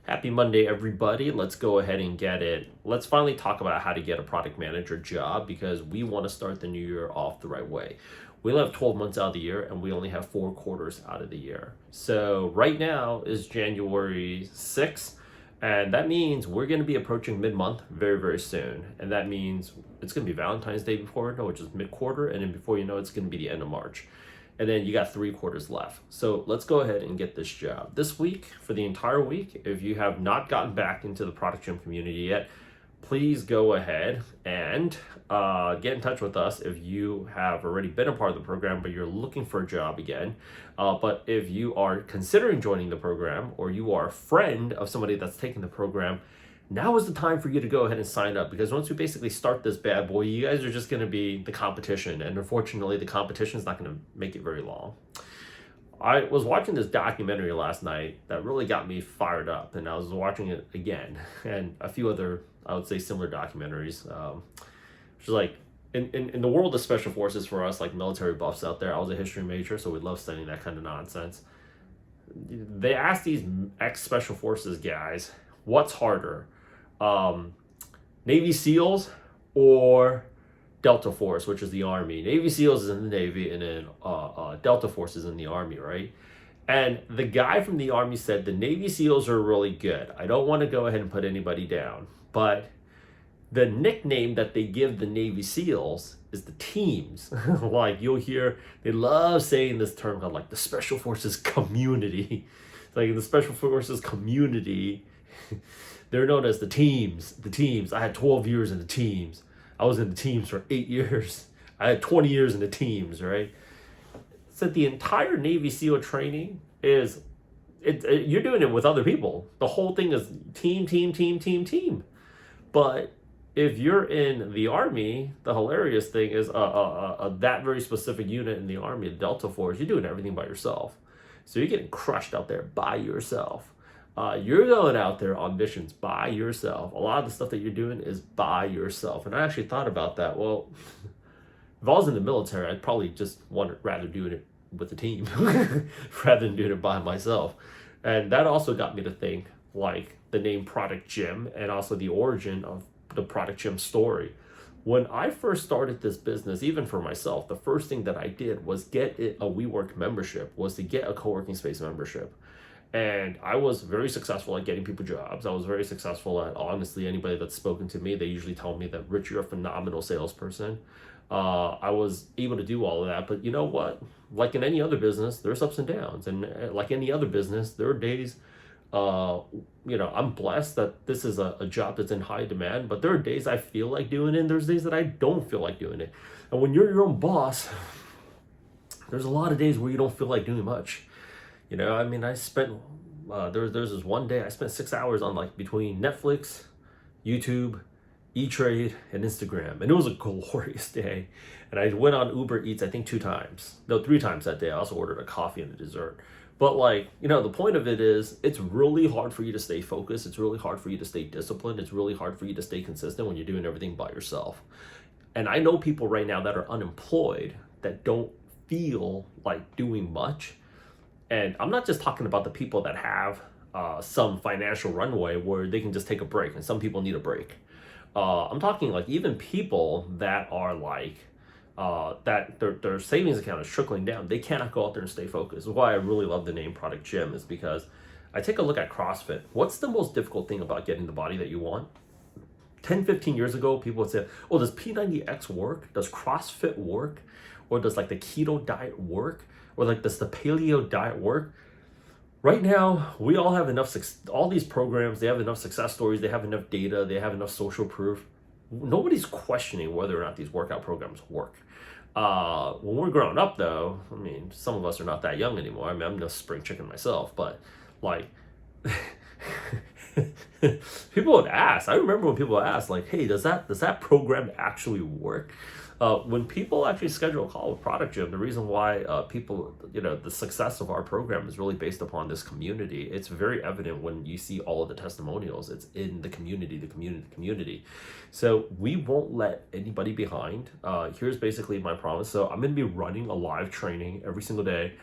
Happy Monday, everybody. Let's go ahead and get it. Let's finally talk about how to get a product manager job because we want to start the new year off the right way. We only have 12 months out of the year and we only have 4 quarters out of the year. So right now is January 6th, and that means we're going to be approaching mid-month very, very soon. And that means it's going to be Valentine's Day before, which is mid-quarter, and then before you know it's going to be the end of March. And then you got 3 quarters left. So let's go ahead and get this job. This week, for the entire week, if you have not gotten back into the Product Gym community yet, please go ahead and get in touch with us if you have already been a part of the program, but you're looking for a job again. But if you are considering joining the program, or you are a friend of somebody that's taking the program, now is the time for you to go ahead and sign up, because once we basically start this bad boy, you guys are just going to be the competition. And unfortunately, the competition is not going to make it very long. I was watching this documentary last night that really got me fired up, and I was watching it again, and a few other, I would say, similar documentaries. Which is like, in the world of special forces, for us, like military buffs out there, I was a history major, so we love studying that kind of nonsense. They asked these ex-special forces guys, what's harder? Navy SEALs or Delta Force, which is the Army. Navy SEALs is in the Navy, and then Delta Force is in the Army, right? And the guy from the Army said the Navy SEALs are really good. I don't want to go ahead and put anybody down, but the nickname that they give the Navy SEALs is the teams. Like, you'll hear, they love saying this term called like the Special Forces community. It's like in the Special Forces community, they're known as the teams. The teams. I had 12 years in the teams. I was in the teams for 8 years. I had 20 years in the teams, right? So the entire Navy SEAL training is, you're doing it with other people. The whole thing is team, team, team, team, team. But if you're in the Army, the hilarious thing is that very specific unit in the Army, the Delta Force, you're doing everything by yourself. So you're getting crushed out there by yourself. You're going out there on missions by yourself. A lot of the stuff that you're doing is by yourself. And I actually thought about that. Well, if I was in the military, I'd probably just rather do it with a team rather than doing it by myself. And that also got me to think, like, the name Product Gym and also the origin of the Product Gym story. When I first started this business, even for myself, the first thing that I did was get a WeWork membership, was to get a co-working space membership. And I was very successful at getting people jobs. I was very successful at, honestly, anybody that's spoken to me, they usually tell me that, Rich, you're a phenomenal salesperson. I was able to do all of that. But you know what? Like in any other business, there's ups and downs. And like any other business, there are days, I'm blessed that this is a job that's in high demand. But there are days I feel like doing it, and there's days that I don't feel like doing it. And when you're your own boss, there's a lot of days where you don't feel like doing much. I spent, there's this one day I spent 6 hours on, like, between Netflix, YouTube, E-Trade, and Instagram. And it was a glorious day. And I went on Uber Eats, I think 3 times that day. I also ordered a coffee and a dessert. But, the point of it is, it's really hard for you to stay focused. It's really hard for you to stay disciplined. It's really hard for you to stay consistent when you're doing everything by yourself. And I know people right now that are unemployed that don't feel like doing much. And I'm not just talking about the people that have some financial runway where they can just take a break, and some people need a break. I'm talking like even people that are like, that their savings account is trickling down. They cannot go out there and stay focused. That's why I really love the name Product Gym, is because I take a look at CrossFit. What's the most difficult thing about getting the body that you want? 10, 15 years ago, people would say, oh, does P90X work? Does CrossFit work? Or does like the keto diet work? Or like, does the paleo diet work? Right now, we all have enough, all these programs, they have enough success stories, they have enough data, they have enough social proof. Nobody's questioning whether or not these workout programs work. When we're growing up, though, some of us are not that young anymore. I'm no spring chicken myself, but like, people would ask. I remember when people asked, like, hey, does that program actually work? When people actually schedule a call with Product Gym, the reason why people, the success of our program is really based upon this community. It's very evident when you see all of the testimonials. It's in the community. So we won't let anybody behind. Here's basically my promise. So I'm going to be running a live training every single day.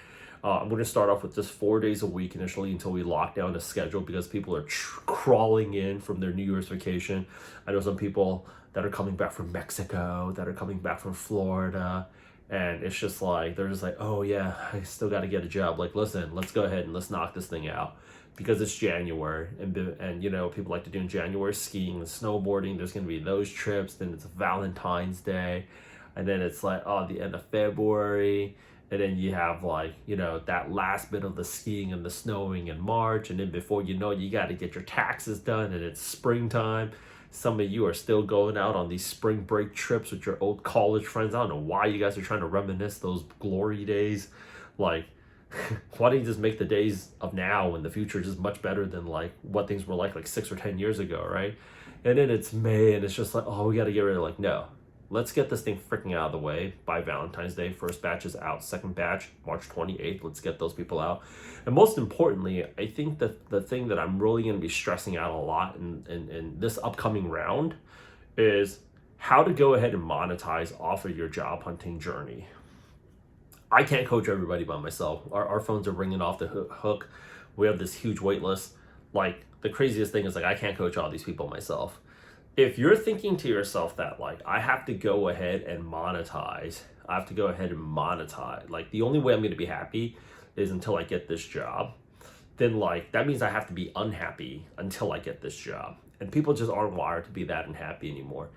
I'm going to start off with just 4 days a week initially until we lock down the schedule, because people are crawling in from their New Year's vacation. I know some people that are coming back from Mexico, that are coming back from Florida, and it's just like, they're just like, oh yeah, I still got to get a job. Like, listen, let's go ahead and let's knock this thing out, because it's January, and you know, people like to do in January skiing and snowboarding. There's going to be those trips. Then it's Valentine's Day, and then it's like, oh, the end of February, and then you have, like, you know, that last bit of the skiing and the snowing in March, and then before you know, you got to get your taxes done, and it's springtime. Some of you are still going out on these spring break trips with your old college friends. I don't know why you guys are trying to reminisce those glory days. Like, why don't you just make the days of now and the future just much better than like what things were like 6 or 10 years ago, right? And then it's May, and it's just like, oh, we got to get rid of, like, no. Let's get this thing freaking out of the way by Valentine's Day. First batch is out. Second batch, March 28th. Let's get those people out. And most importantly, I think that the thing that I'm really going to be stressing out a lot in this upcoming round is how to go ahead and monetize off of your job hunting journey. I can't coach everybody by myself. Our phones are ringing off the hook. We have this huge wait list. Like, the craziest thing is, like, I can't coach all these people myself. If you're thinking to yourself that, like, I have to go ahead and monetize, like, the only way I'm going to be happy is until I get this job, then, like, that means I have to be unhappy until I get this job. And people just aren't wired to be that unhappy anymore.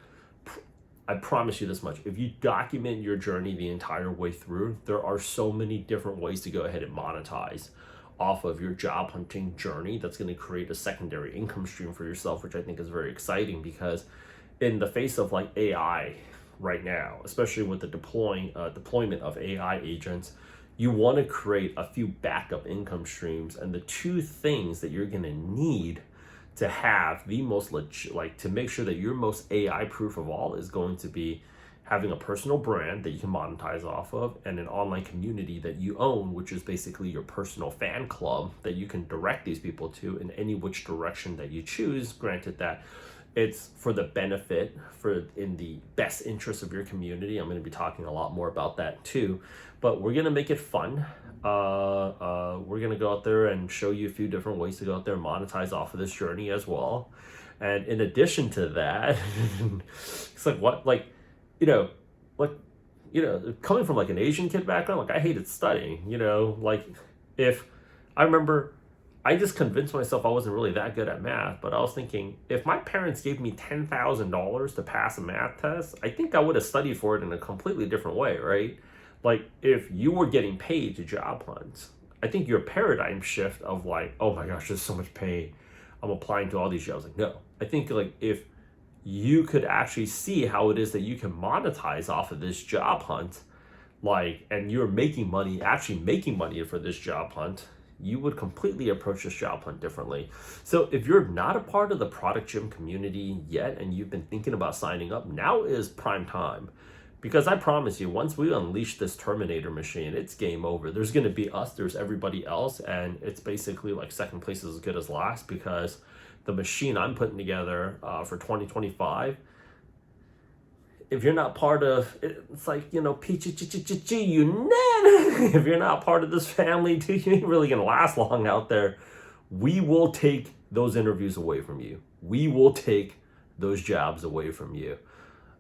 I promise you this much. If you document your journey the entire way through, there are so many different ways to go ahead and monetize off of your job hunting journey. That's going to create a secondary income stream for yourself, which I think is very exciting, because in the face of, like, AI right now, especially with the deployment of AI agents, you want to create a few backup income streams. And the two things that you're going to need to have the most to make sure that you're most AI proof of all is going to be having a personal brand that you can monetize off of, and an online community that you own, which is basically your personal fan club that you can direct these people to in any which direction that you choose. Granted that it's for the benefit, in the best interest of your community. I'm going to be talking a lot more about that too, but we're going to make it fun. We're going to go out there and show you a few different ways to go out there and monetize off of this journey as well. And in addition to that, it's like, what, like, coming from, like, an Asian kid background, like, I hated studying, like, if I remember, I just convinced myself I wasn't really that good at math, but I was thinking, if my parents gave me $10,000 to pass a math test, I think I would have studied for it in a completely different way, right? Like, if you were getting paid to job hunt, I think your paradigm shift of, like, oh my gosh, there's so much pay, I'm applying to all these jobs. Like, no, I think, like, if you could actually see how it is that you can monetize off of this job hunt, like, and you're making money for this job hunt, you would completely approach this job hunt differently. So if you're not a part of the Product Gym community yet, and you've been thinking about signing up, now is prime time. Because I promise you, once we unleash this Terminator machine, it's game over. There's going to be us, there's everybody else, and it's basically like second place is as good as last, because the machine I'm putting together for 2025, if you're not part of it, it's like, if you're not part of this family, dude, you ain't really gonna last long out there. We will take those interviews away from you. We will take those jobs away from you.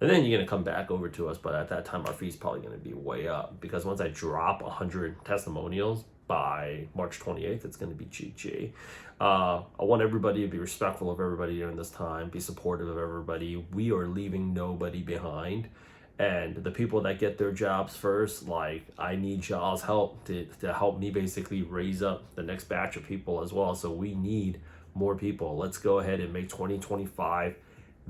And then you're going to come back over to us, but at that time, our fee's probably going to be way up, because once I drop 100 testimonials by March 28th, it's going to be GG. I want everybody to be respectful of everybody during this time, be supportive of everybody. We are leaving nobody behind. And the people that get their jobs first, like, I need y'all's help to help me basically raise up the next batch of people as well. So we need more people. Let's go ahead and make 2025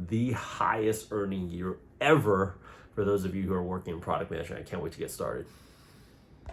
the highest earning year ever for those of you who are working in product management. I can't wait to get started.